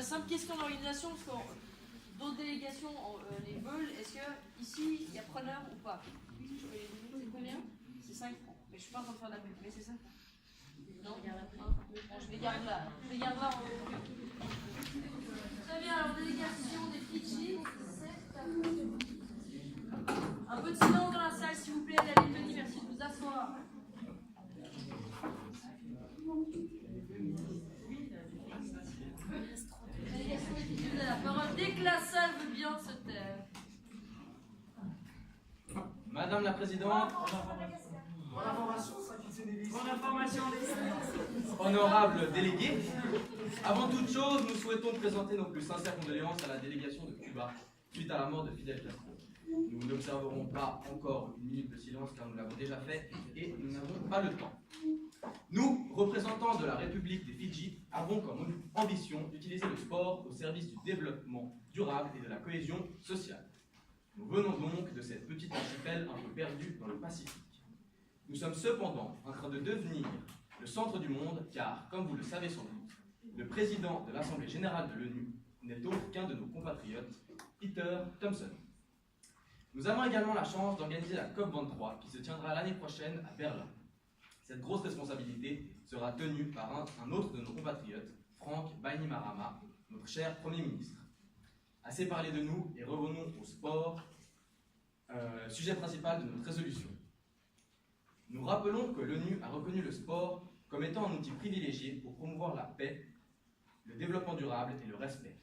Simple question d'organisation, parce que d'autres délégations les veulent. Est-ce que ici il y a preneur ou pas? C'est combien? C'est 5 francs. Mais je suis pas en train de faire de la pub, mais c'est ça? Non, bon, je les garde là. Je les garde là. Très bien, alors délégation des Fidji. Un peu de silence dans la salle, s'il vous plaît. Allez, venez, merci de vous asseoir. Délégation des Fidji, vous avez la parole. Dès que la salle veut bien se taire. Madame la Présidente, honorable délégué, avant toute chose, nous souhaitons présenter nos plus sincères condoléances à la délégation de Cuba suite à la mort de Fidel Castro. Nous n'observerons pas encore une minute de silence car nous l'avons déjà fait et nous n'avons pas le temps. Nous, représentants de la République des Fidji, avons comme ambition d'utiliser le sport au service du développement durable et de la cohésion sociale. Nous venons donc de cette petite archipel un peu perdue dans le Pacifique. Nous sommes cependant en train de devenir le centre du monde car, comme vous le savez sans doute, le président de l'Assemblée générale de l'ONU n'est autre qu'un de nos compatriotes, Peter Thompson. Nous avons également la chance d'organiser la COP23 qui se tiendra l'année prochaine à Berlin. Cette grosse responsabilité sera tenue par un autre de nos compatriotes, Franck Bainimarama, notre cher Premier ministre. Assez parlé de nous et revenons au sport, sujet principal de notre résolution. Nous rappelons que l'ONU a reconnu le sport comme étant un outil privilégié pour promouvoir la paix, le développement durable et le respect.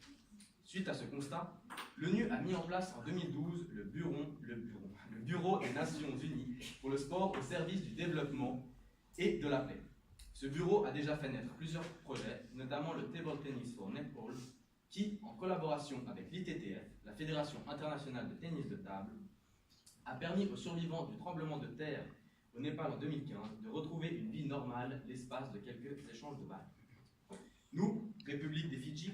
Suite à ce constat, l'ONU a mis en place en 2012 le Bureau des Nations Unies pour le sport au service du développement et de la paix. Ce bureau a déjà fait naître plusieurs projets, notamment le Table Tennis for Netball, qui, en collaboration avec l'ITTF, la Fédération internationale de tennis de table, a permis aux survivants du tremblement de terre au Népal en 2015 de retrouver une vie normale l'espace de quelques échanges de balles. Nous, République des Fidji,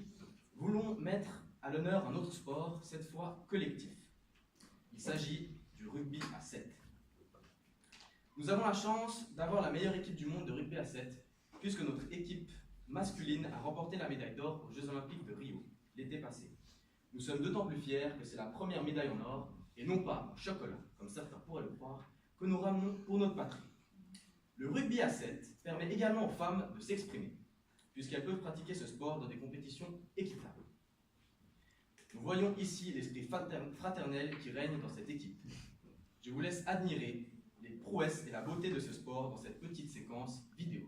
voulons mettre à l'honneur un autre sport, cette fois collectif. Il s'agit du rugby à 7. Nous avons la chance d'avoir la meilleure équipe du monde de rugby à 7, puisque notre équipe masculine a remporté la médaille d'or aux Jeux Olympiques de Rio l'été passé. Nous sommes d'autant plus fiers que c'est la première médaille en or, et non pas en chocolat, comme certains pourraient le croire, que nous ramenons pour notre patrie. Le rugby à 7 permet également aux femmes de s'exprimer, puisqu'elles peuvent pratiquer ce sport dans des compétitions équitables. Nous voyons ici l'esprit fraternel qui règne dans cette équipe. Je vous laisse admirer les prouesses et la beauté de ce sport dans cette petite séquence vidéo.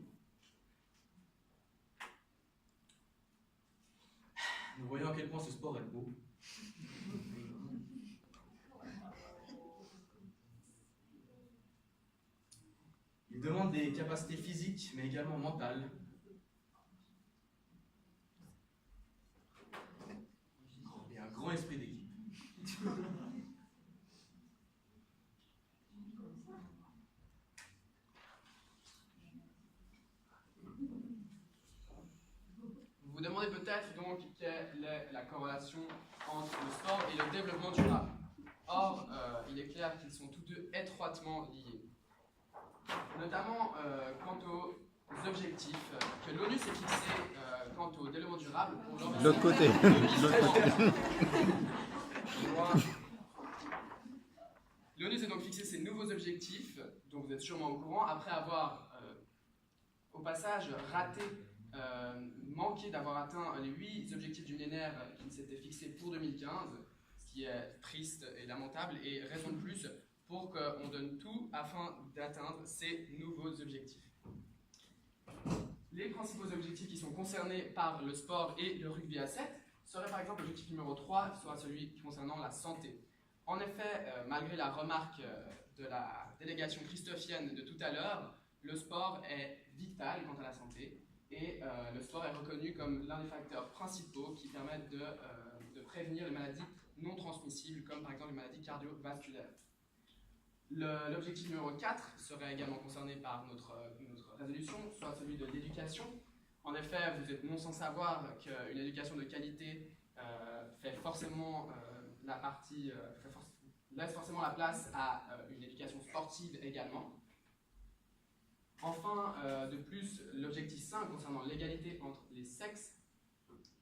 Nous voyons à quel point ce sport est beau. Il demande des capacités physiques, mais également mentales. Et un grand esprit d'équipe. Vous vous demandez peut-être donc quelle est la corrélation entre le sport et le développement durable. Or, il est clair qu'ils sont tous deux étroitement liés. Notamment quant aux objectifs que l'ONU s'est fixés quant au développement durable pour l'horizon. L'autre côté. L'ONU s'est donc fixé ses nouveaux objectifs, dont vous êtes sûrement au courant, après avoir au passage manqué d'avoir atteint les 8 objectifs du millénaire qu'il s'était fixés pour 2015, ce qui est triste et lamentable, et raison de plus pour qu'on donne tout afin d'atteindre ces nouveaux objectifs. Les principaux objectifs qui sont concernés par le sport et le rugby à 7 seraient par exemple l'objectif numéro 3, soit celui concernant la santé. En effet, malgré la remarque de la délégation christophienne de tout à l'heure, le sport est vital quant à la santé et le sport est reconnu comme l'un des facteurs principaux qui permettent de prévenir les maladies non transmissibles, comme par exemple les maladies cardiovasculaires. L'objectif numéro 4 serait également concerné par notre résolution, soit celui de l'éducation. En effet, vous êtes non sans savoir qu'une éducation de qualité laisse forcément la place à une éducation sportive également. Enfin, de plus, l'objectif 5 concernant l'égalité entre les sexes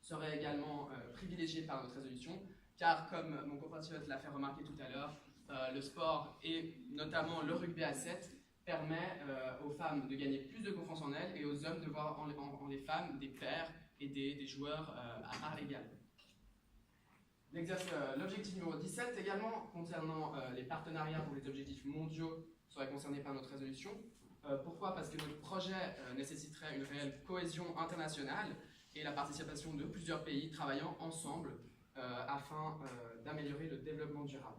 serait également privilégié par notre résolution, car comme mon compatriote l'a fait remarquer tout à l'heure, le sport et notamment le rugby à 7 permet aux femmes de gagner plus de confiance en elles et aux hommes de voir en les femmes des pairs et des joueurs à part égale. L'objectif numéro 17 également concernant les partenariats pour les objectifs mondiaux serait concerné par notre résolution. Pourquoi? Parce que notre projet nécessiterait une réelle cohésion internationale et la participation de plusieurs pays travaillant ensemble afin d'améliorer le développement durable.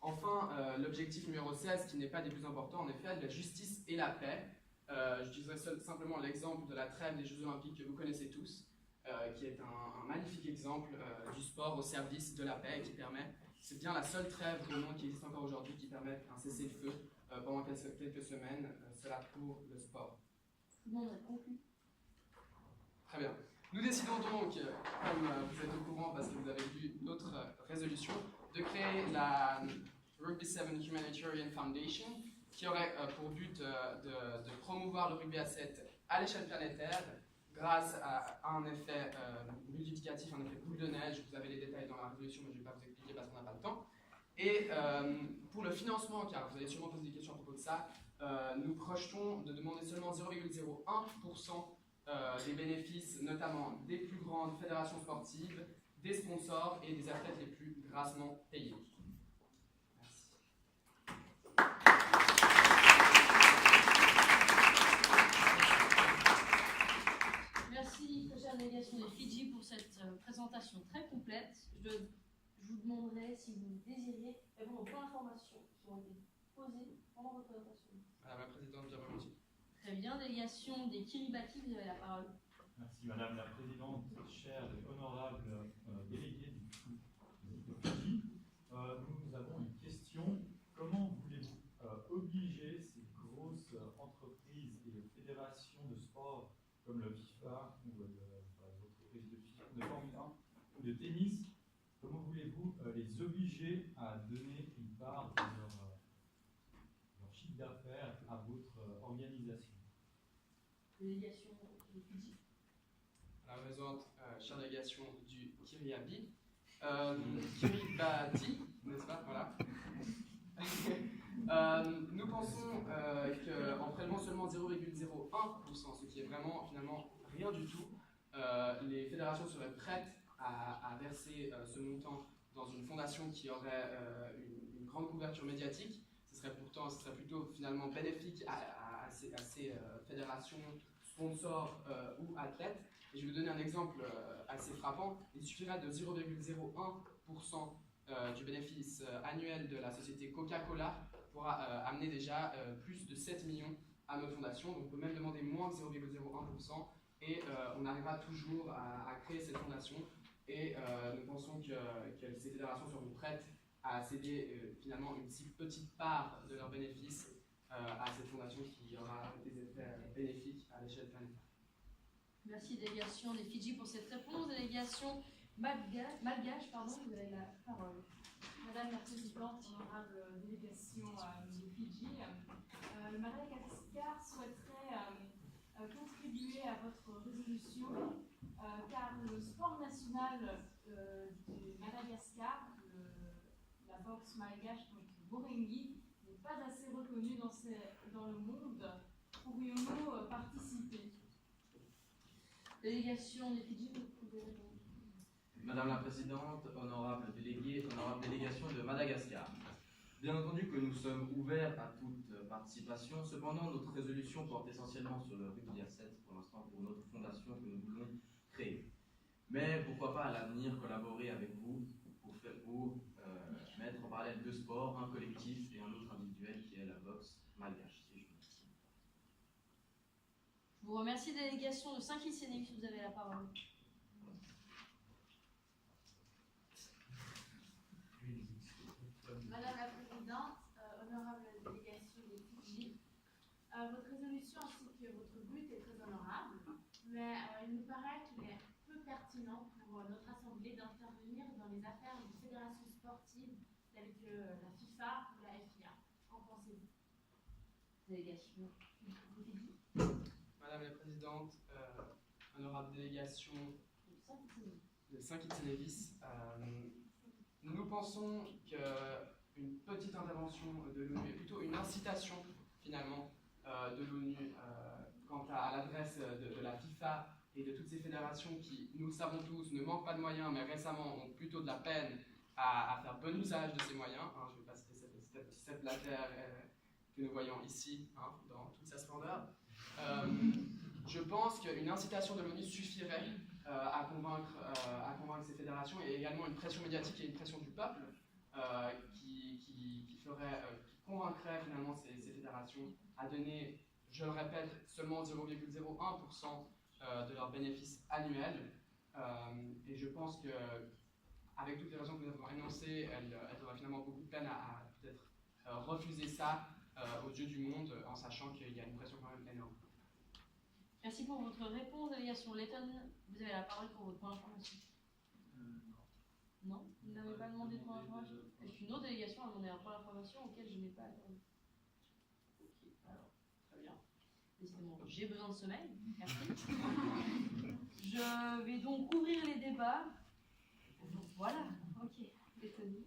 Enfin, l'objectif numéro 16, qui n'est pas des plus importants, en effet, la justice et la paix. J'utiliserai simplement l'exemple de la trêve des Jeux Olympiques que vous connaissez tous, qui est un magnifique exemple du sport au service de la paix et qui permet, c'est bien la seule trêve au monde qui existe encore aujourd'hui qui permet un cessez-le-feu pendant quelques semaines, cela pour le sport. Non, on a conclu. Très bien. Nous décidons donc, comme vous êtes au courant parce que vous avez lu notre résolution, de créer la Rugby 7 Humanitarian Foundation, qui aurait pour but de promouvoir le rugby à 7 à l'échelle planétaire grâce à un effet multiplicatif, un effet boule de neige. Vous avez les détails dans la résolution, mais je ne vais pas vous expliquer parce qu'on n'a pas le temps. Et pour le financement, car vous allez sûrement poser des questions à propos de ça, nous projetons de demander seulement 0,01% des bénéfices, notamment des plus grandes fédérations sportives, des sponsors et des athlètes les plus grassement payés. Merci, très chère délégation des Fidji, pour cette présentation très complète. Je vous demanderai si vous désiriez répondre aux points d'information qui ont été posés pendant votre présentation. Madame la Présidente, bien volontiers. Très bien, délégation des Kiribati, vous avez la parole. Merci Madame la Présidente, chers et honorables délégués du Fidji. Nous avons une question. Comment voulez-vous obliger ces grosses entreprises et fédérations de sport comme le FIFA ou l'entreprise de Formule 1 ou de tennis, comment voulez-vous les obliger à donner une part de leur chiffre d'affaires à votre organisation? Délégation des Fidji. La présente chère délégation du Kiribati, Kiribati, n'est-ce pas? Voilà. Nous pensons qu'en prélevant seulement 0,01%, ce qui est vraiment finalement rien du tout, les fédérations seraient prêtes à verser ce montant dans une fondation qui aurait une grande couverture médiatique. Ce serait plutôt finalement bénéfique à ces fédérations, sponsors ou athlètes. Et je vais vous donner un exemple assez frappant. Il suffirait de 0,01% du bénéfice annuel de la société Coca-Cola pour amener déjà plus de 7 millions à notre fondation. Donc on peut même demander moins de 0,01% et on arrivera toujours à créer cette fondation. Et nous pensons que ces fédérations seront prêtes à céder finalement une si petite part de leurs bénéfices à cette fondation qui aura des effets bénéfiques à l'échelle planétaire. Merci délégation des Fidji pour cette réponse. Délégation malgache, vous avez la parole. Madame la Présidente, honorable délégation des Fidji, le Madagascar souhaiterait contribuer à votre résolution car le sport national du Madagascar, la boxe malgache, donc le Borengi, n'est pas assez reconnu dans le monde. Pourrions-nous participer? Délégation des Fidji, vous pouvez répondre. Madame la Présidente, honorable délégué, honorable délégation de Madagascar. Bien entendu que nous sommes ouverts à toute participation, cependant notre résolution porte essentiellement sur le rugby à 7 pour l'instant pour notre fondation que nous voulons créer. Mais pourquoi pas à l'avenir collaborer avec vous pour mettre en parallèle deux sports, un collectif et un autre individuel qui est la boxe malgache. Je vous remercie, délégation de Saint-Kilsénéus, vous avez la parole. Madame la Présidente, honorable délégation des Fidji, votre résolution ainsi que votre but est très honorable, mais il nous paraît qu'il est peu pertinent pour notre Assemblée d'intervenir dans les affaires des fédérations sportives telles que la FIFA ou la FIA. Qu'en pensez-vous? Délégation des Fidji. Madame la Présidente, honorable délégation de Saint-Kitts-et-Nevis. Nous pensons qu'une petite intervention de l'ONU est plutôt une incitation finalement de l'ONU quant à l'adresse de la FIFA et de toutes ces fédérations qui, nous le savons tous, ne manquent pas de moyens, mais récemment ont plutôt de la peine à faire bon usage de ces moyens. Je ne vais pas citer cette Blatter que nous voyons ici, dans toute sa splendeur. Je pense qu'une incitation de l'ONU suffirait à convaincre ces fédérations, et également une pression médiatique et une pression du peuple qui convaincrait finalement ces fédérations à donner, je le répète, seulement 0,01% de leurs bénéfices annuels. Et je pense qu'avec toutes les raisons que nous avons énoncées, elles auraient finalement beaucoup de peine à peut-être refuser ça aux yeux du monde, en sachant qu'il y a une pression quand même énorme. Merci pour votre réponse, délégation Letton. Vous avez la parole pour votre point d'information. Non, vous n'avez pas demandé de point d'information. Est-ce qu'une autre délégation a demandé un point d'information auquel je n'ai pas attendu? Ok, alors, très bien. Décidément, j'ai besoin de sommeil. Merci. Je vais donc ouvrir les débats. Voilà, ok. Letton.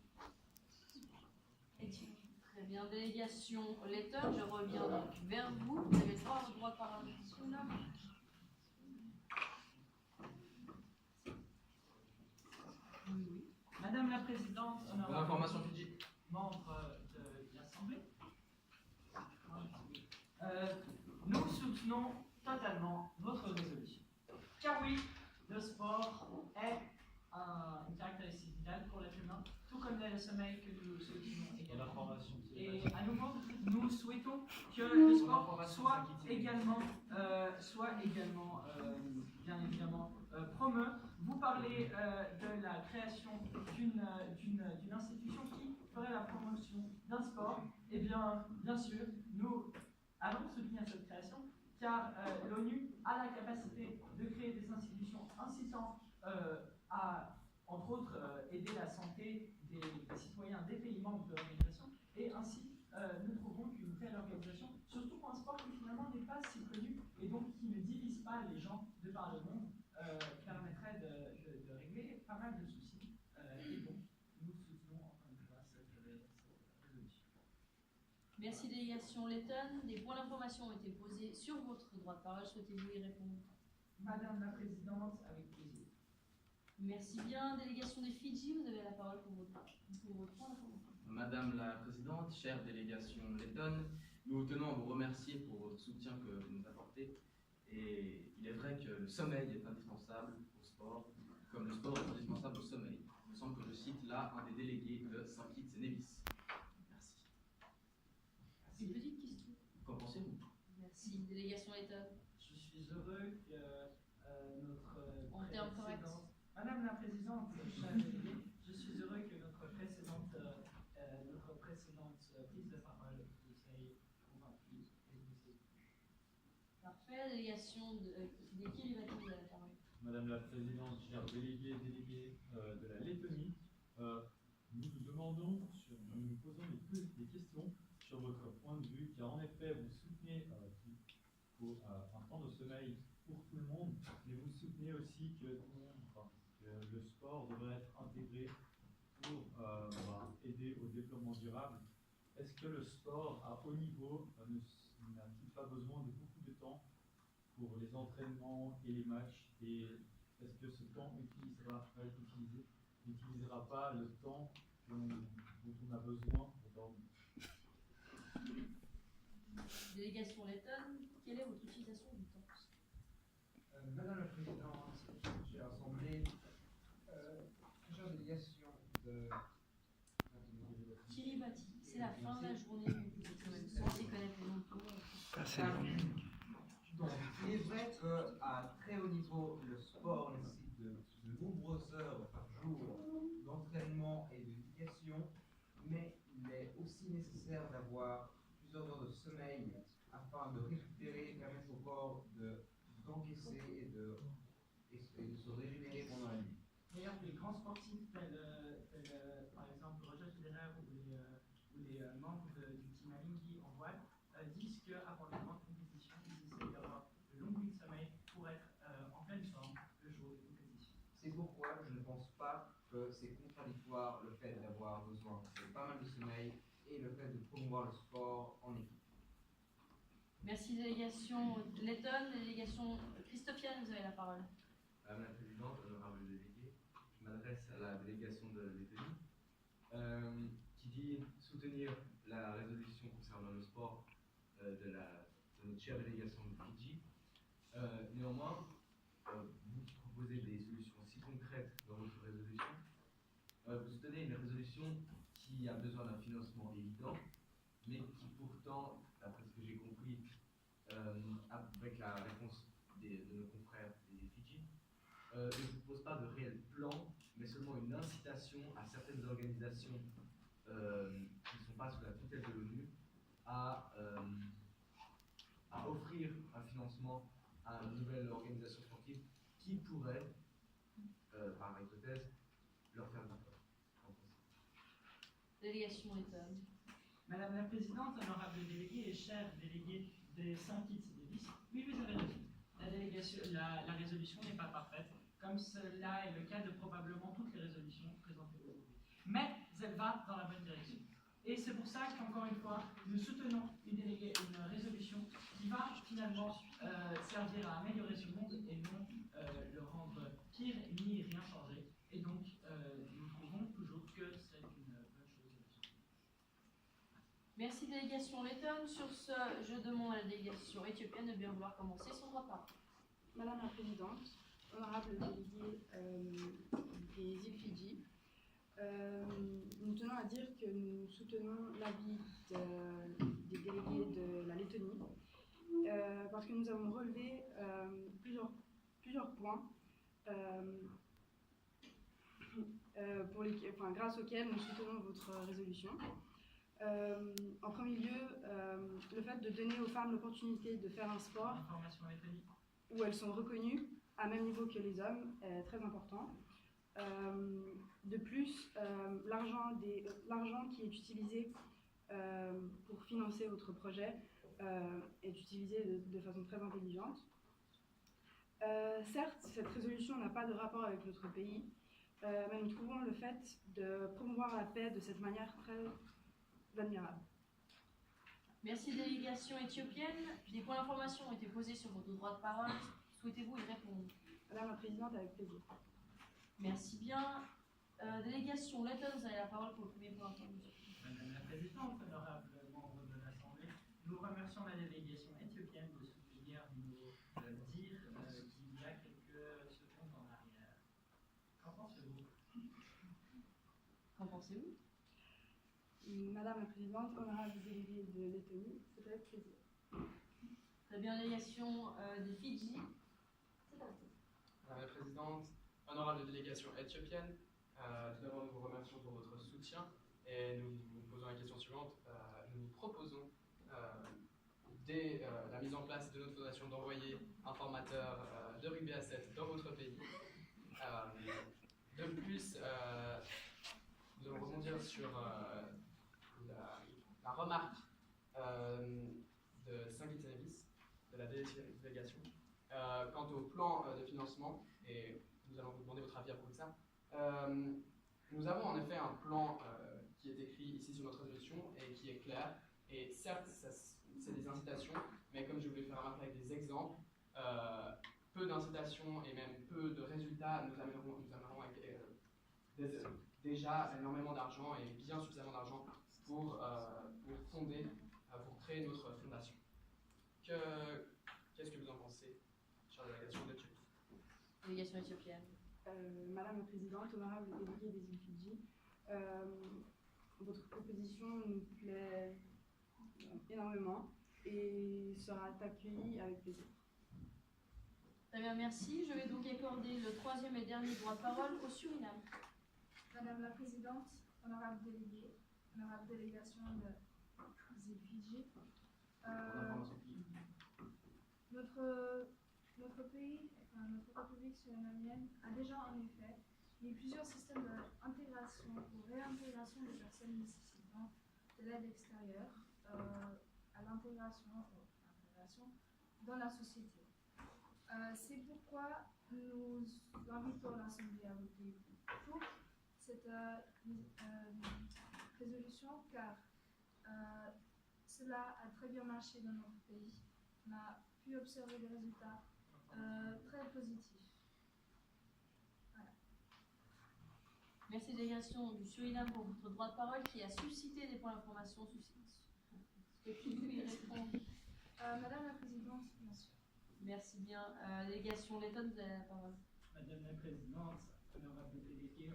Très bien, délégation Letton, je reviens donc vers vous. Vous avez le droit de parole. Oui. Madame la Présidente, Pour l'information Fidji. membre de l'Assemblée, nous soutenons totalement votre résolution. Car oui, le sport est une caractéristique vitale pour l'être humain, tout comme le sommeil que nous soutenons également. Et à nouveau, nous souhaitons que le sport soit également bien évidemment promu. Vous parlez de la création d'une institution qui ferait la promotion d'un sport. Eh bien sûr, nous allons soutenir cette création car l'ONU a la capacité de créer des institutions incitant à, entre autres, aider la santé des citoyens des pays membres de l'organisation. Et ainsi, nous trouvons qu'une telle organisation, surtout pour un sport qui finalement n'est pas si connu et donc qui ne divise pas les gens de par le monde, permettrait de régler pas mal de soucis. Et donc, nous soutenons encore une fois cette résolution. Merci délégation Letton. Des points d'information ont été posés sur votre droit de parole. Souhaitez-vous y répondre? Madame la Présidente, avec plaisir. Merci bien. Délégation des Fidji, vous avez la parole pour votre point d'information. Madame la Présidente, chère délégation Letton, nous tenons à vous remercier pour votre soutien que vous nous apportez. Et il est vrai que le sommeil est indispensable au sport, comme le sport est indispensable au sommeil. Il me semble que je cite là un des délégués de Saint-Kitts-et-Nevis. Merci. Une petite question. Qu'en pensez-vous? Merci. Délégation Letton. Je suis heureux que notre En termes corrects. Madame la Présidente, chère déléguée, je suis heureux que notre précédente prise de parole vous ait convaincu et vous ait... Parfait. Délégation des Kiribati, vous avez la parole. Madame la Présidente, chers délégués de la Lettonie, nous nous posons des questions sur votre point de vue, car en effet, vous soutenez qu'il faut un temps de sommeil pour tout le monde, mais vous soutenez aussi que le sport devrait être intégré pour aider au développement durable. Est-ce que le sport à haut niveau n'a-t-il pas besoin de beaucoup de temps pour les entraînements et les matchs, et est-ce que ce temps n'utilisera pas le temps dont on a besoin pour dormir? Délégation Letton, quelle est votre utilisation du temps? Madame la Présidente, chère Assemblée, chère délégation de... Kiribati, c'est la fin de la journée. Vous êtes censé connaître les noms de tout. Donc, il est vrai qu'à très haut niveau, le sport nécessite de nombreuses heures par jour d'entraînement et d'éducation, mais il est aussi nécessaire d'avoir plusieurs heures de sommeil afin de récupérer, permettre au corps d'encaisser et de se régénérer pendant la nuit. D'ailleurs, les grands sportifs tels par exemple Roger Federer ou les membres du team Alinghi en voile disent qu'avant les grandes compétitions, ils essaient d'avoir de longues nuits de sommeil pour être en pleine pourquoi je ne pense pas que c'est contradictoire le fait d'avoir besoin de pas mal de sommeil et le fait de promouvoir le sport en équipe. Merci délégation Letton, délégation Christophiane, vous avez la parole. Madame la Présidente, honorable délégué, je m'adresse à la délégation de Lettonie, qui dit soutenir la résolution concernant le sport de notre chère délégation de Fidji. Néanmoins, vous qui proposez des solutions si concrètes dans votre résolution, vous soutenez une résolution qui a besoin d'un financement évident, mais qui pourtant, d'après ce que j'ai compris, avec la réponse de nos confrères des Fidji, ne propose pas de réel plan, mais seulement une incitation à certaines organisations qui ne sont pas sous la tutelle de l'ONU à offrir un financement à une nouvelle organisation sportive qui pourrait, par hypothèse, leur faire du tort. Délégation Letton. Madame la Présidente, honorable délégué et chers délégués des 5 Kitts et Nevis, oui, vous avez raison. La résolution n'est pas parfaite, comme cela est le cas de probablement toutes les résolutions présentées aujourd'hui. Mais elle va dans la bonne direction. Et c'est pour ça qu'encore une fois, nous soutenons une résolution qui va finalement servir à améliorer ce monde et non le rendre pire ni rien changer. Et donc, nous trouvons toujours que c'est une bonne chose. Merci délégation Letton. Sur ce, je demande à la délégation éthiopienne de bien vouloir commencer son droit de parole. Madame la Présidente, honorable délégué des îles Fidji, nous tenons à dire que nous soutenons l'avis des délégués de la Lettonie parce que nous avons relevé plusieurs points grâce auxquels nous soutenons votre résolution. En premier lieu, le fait de donner aux femmes l'opportunité de faire un sport où elles sont reconnues à même niveau que les hommes est très important. De plus, l'argent qui est utilisé pour financer votre projet est utilisé de façon très intelligente. Certes, cette résolution n'a pas de rapport avec notre pays, mais nous trouvons le fait de promouvoir la paix de cette manière très admirable. Merci délégation éthiopienne. Des points d'information ont été posés sur votre droit de parole. Souhaitez-vous y répondre? Madame la Présidente, avec plaisir. Merci bien. Délégation Letton, vous avez la parole pour le premier point d'information. Madame la Présidente, honorable membre de l'Assemblée, nous remercions la délégation éthiopienne de soutenir nos dires qu'il y a quelques secondes en arrière. Qu'en pensez-vous? Qu'en pensez-vous? Madame la Présidente, honorable délégué de Lettonie, c'est avec plaisir. Très bien, délégation des Fidji. Madame la Présidente, honorable délégation éthiopienne, tout d'abord nous vous remercions pour votre soutien et nous vous posons la question suivante. Nous vous proposons, dès la mise en place de notre fondation, d'envoyer un formateur de rugby à 7 dans votre pays. De plus, nous allons rebondir sur la remarque de Saint-Kitts-et-Nevis, de la délégation, quant au plan de financement, et nous allons vous demander votre avis à propos de ça. Nous avons en effet un plan qui est écrit ici sur notre résolution et qui est clair, et certes c'est des incitations, mais comme je voulais faire remarquer avec des exemples, peu d'incitations et même peu de résultats nous amèneront avec déjà énormément d'argent et bien suffisamment d'argent pour créer notre fondation. Qu'est-ce que vous en pensez, chère délégation d'Éthiopie? Délégation éthiopienne. Madame la Présidente, honorable délégué des îles Fidji, votre proposition nous plaît énormément et sera accueillie avec plaisir. Très bien, merci. Je vais donc accorder le troisième et dernier droit de parole au Suriname. Madame la Présidente, honorable délégué, honorable délégation des îles Fidji, notre pays, notre République surinamienne a déjà en effet mis plusieurs systèmes d'intégration ou réintégration des personnes nécessitant de l'aide extérieure à l'intégration dans la société. C'est pourquoi nous invitons l'Assemblée à voter cette résolution car cela a très bien marché dans notre pays. On a pu observer des résultats très positifs. Voilà. Merci délégation du Suriname pour votre droit de parole qui a suscité des points d'information. Est-ce que qui peut y répondre? Madame la Présidente, bien sûr. Merci bien. Délégation Letton, vous avez la parole. Madame la Présidente, honorable délégué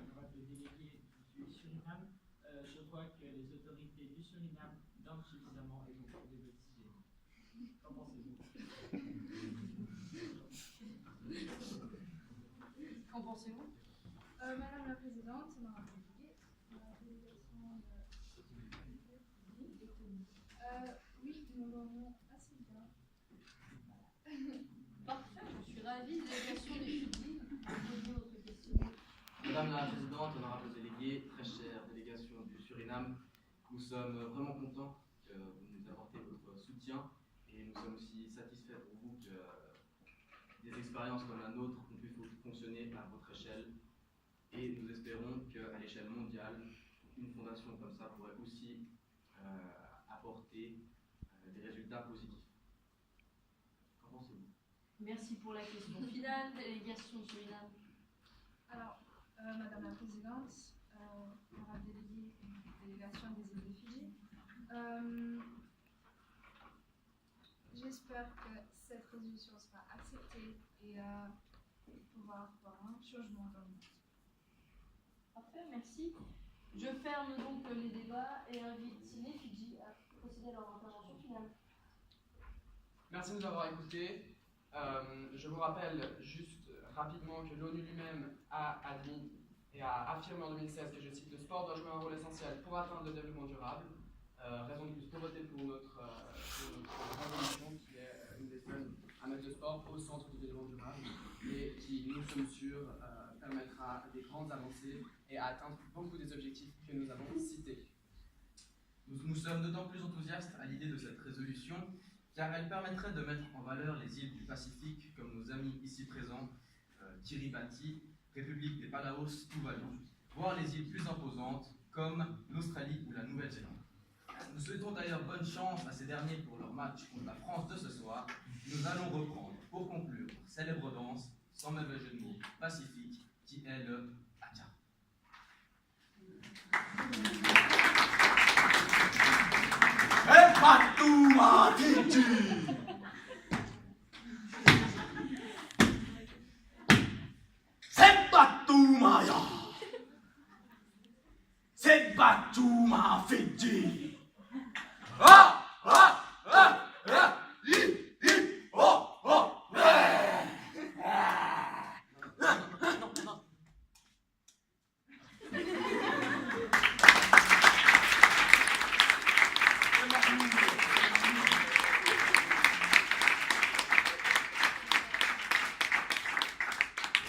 du Suriname, je vois que les autorités du Suriname dorment suffisamment et vont trouver votre hygiène. Qu'en pensez-vous? Qu'en pensez-vous? Madame la Présidente, honorable délégué, la délégation oui, nous dormons assez bien. Parfait, je suis ravie. Délégation des Fidji, posez votre question. Madame la Présidente, honorable délégué, très chère délégation du Suriname, nous sommes vraiment contents que vous nous apportez votre soutien et nous sommes aussi satisfaits pour vous que des expériences comme la nôtre ont pu fonctionner à votre échelle et nous espérons qu'à l'échelle mondiale, une fondation comme ça pourrait aussi apporter des résultats positifs. Qu'en pensez-vous? Merci pour la question finale. Délégation Suriname. Alors, Madame la Présidente, honorable délégué et délégation des îles de Fidji, j'espère que cette résolution sera acceptée et pouvoir voir un changement dans le monde. Parfait, merci. Je ferme donc les débats et invite les Fidji à procéder à leur intervention finale. Merci de nous avoir écoutés. Je vous rappelle juste rapidement que l'ONU lui-même a admis et a affirmé en 2016 que, je cite, le sport doit jouer un rôle essentiel pour atteindre le développement durable. Raison de plus pour voter pour notre résolution qui est une des seules à mettre le sport au centre du développement durable et qui, nous sommes sûrs, permettra des grandes avancées et à atteindre beaucoup des objectifs que nous avons cités. Nous sommes d'autant plus enthousiastes à l'idée de cette résolution car elle permettrait de mettre en valeur les îles du Pacifique comme nos amis ici présents, Kiribati, République des Palaos, Tuvalu, voire les îles plus imposantes comme l'Australie ou la Nouvelle-Zélande. Nous souhaitons d'ailleurs bonne chance à ces derniers pour leur match contre la France de ce soir. Nous allons reprendre pour conclure leur célèbre danse, sans mauvais jeu de mots, pacifique, qui est le Acha. Sepatuma Fidji! Sepatumaya! Sepatuma Fidji!